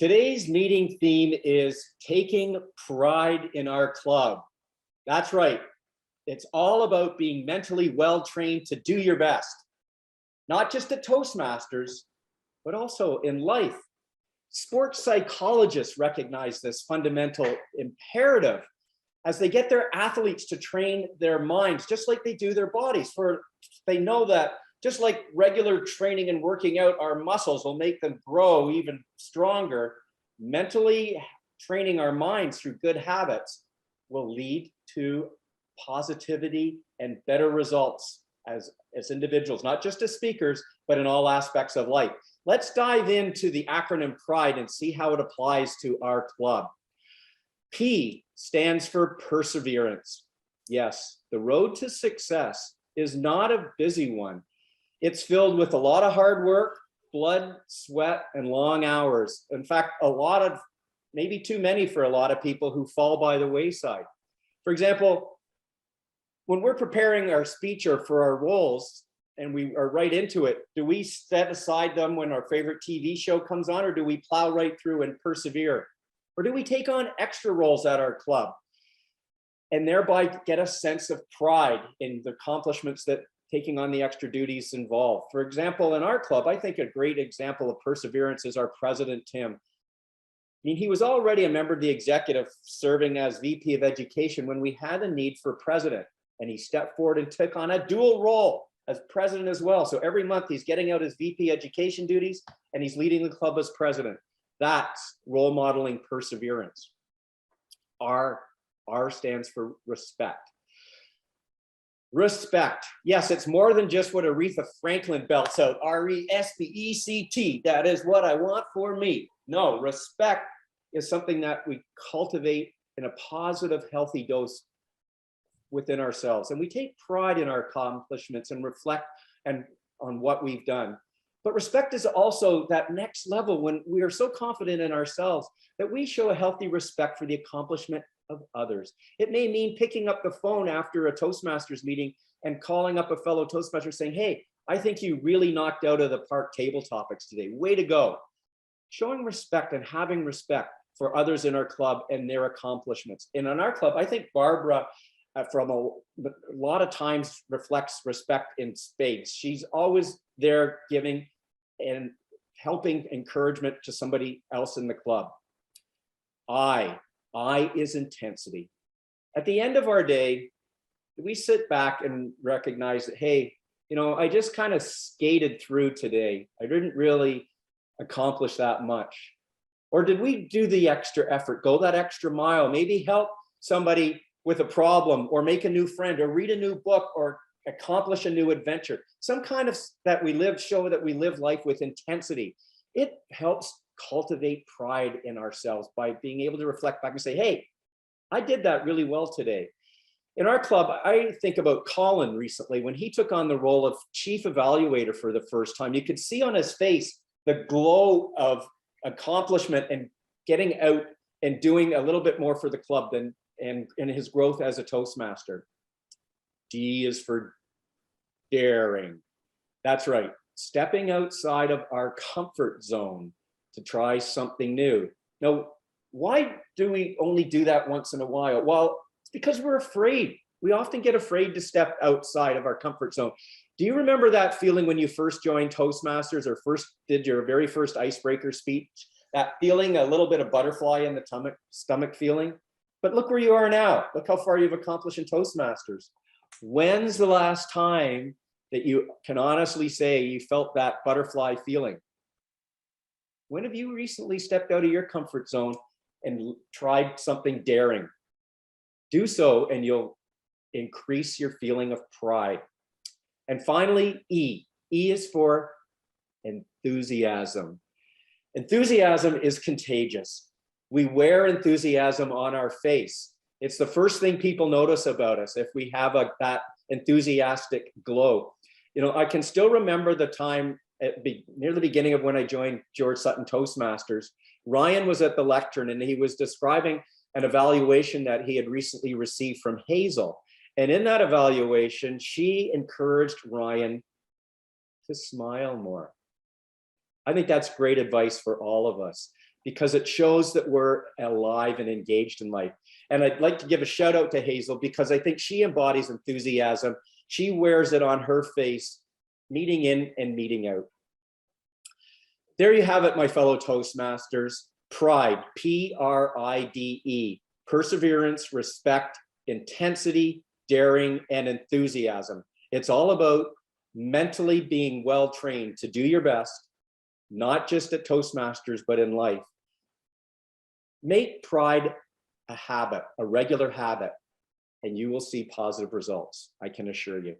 Today's meeting theme is taking pride in our club. That's right. It's all about being mentally well trained to do your best, not just at Toastmasters, but also in life. Sports psychologists recognize this fundamental imperative as they get their athletes to train their minds just like they do their bodies. For they know that just like regular training and working out, our muscles will make them grow even stronger. Mentally training our minds through good habits will lead to positivity and better results as individuals, not just as speakers, but in all aspects of life. Let's dive into the acronym PRIDE and see how it applies to our club. P stands for perseverance. Yes, the road to success is not a busy one. It's filled with a lot of hard work, blood, sweat, and long hours. In fact, a lot of, maybe too many for a lot of people who fall by the wayside. For example, when we're preparing our speech or for our roles and we are right into it, do we set aside them when our favorite TV show comes on, or do we plow right through and persevere? Or do we take on extra roles at our club and thereby get a sense of pride in the accomplishments that taking on the extra duties involved? For example, in our club, I think a great example of perseverance is our president, Tim. I mean, he was already a member of the executive serving as VP of Education when we had a need for president, and he stepped forward and took on a dual role as president as well. So every month he's getting out his VP Education duties and he's leading the club as president. That's role modeling perseverance. R stands for respect. Respect. Yes, it's more than just what Aretha Franklin belts out. R-E-S-P-E-C-T. That is what I want for me. No, respect is something that we cultivate in a positive, healthy dose within ourselves. And we take pride in our accomplishments and reflect on what we've done. But respect is also that next level when we are so confident in ourselves that we show a healthy respect for the accomplishment of others. It may mean picking up the phone after a Toastmasters meeting and calling up a fellow Toastmaster saying, hey, I think you really knocked out of the park table topics today. Way to go. Showing respect and having respect for others in our club and their accomplishments. And in our club, I think Barbara, from a lot of times reflects respect in spades. She's always there giving and helping encouragement to somebody else in the club. I is intensity. At the end of our day, we sit back and recognize that, hey, you know, I just kind of skated through today. I didn't really accomplish that much. Or did we do the extra effort, go that extra mile, maybe help somebody with a problem, or make a new friend, or read a new book, or accomplish a new adventure? Some kind of show that we live life with intensity. It helps cultivate pride in ourselves by being able to reflect back and say, hey, I did that really well today. In our club, I think about Colin recently when he took on the role of chief evaluator for the first time. You could see on his face the glow of accomplishment and getting out and doing a little bit more for the club than and his growth as a Toastmaster. D is for daring. That's right, stepping outside of our comfort zone to try something new. Now, why do we only do that once in a while? Well, it's because we're afraid. We often get afraid to step outside of our comfort zone. Do you remember that feeling when you first joined Toastmasters or first did your very first icebreaker speech? That feeling, a little bit of butterfly in the stomach feeling? But look where you are now. Look how far you've accomplished in Toastmasters. When's the last time that you can honestly say you felt that butterfly feeling? When have you recently stepped out of your comfort zone and tried something daring? Do so and you'll increase your feeling of pride. And finally, E. E is for enthusiasm. Enthusiasm is contagious. We wear enthusiasm on our face. It's the first thing people notice about us if we have that enthusiastic glow. You know, I can still remember the time near the beginning of when I joined George Sutton Toastmasters. Ryan was at the lectern and he was describing an evaluation that he had recently received from Hazel. And in that evaluation, she encouraged Ryan to smile more. I think that's great advice for all of us. because it shows that we're alive and engaged in life. And I'd like to give a shout out to Hazel because I think she embodies enthusiasm. She wears it on her face, meeting in and meeting out. There you have it, my fellow Toastmasters. Pride, P-R-I-D-E, perseverance, respect, intensity, daring, and enthusiasm. It's all about mentally being well trained to do your best, not just at Toastmasters, but in life. Make pride a habit, a regular habit, and you will see positive results, I can assure you.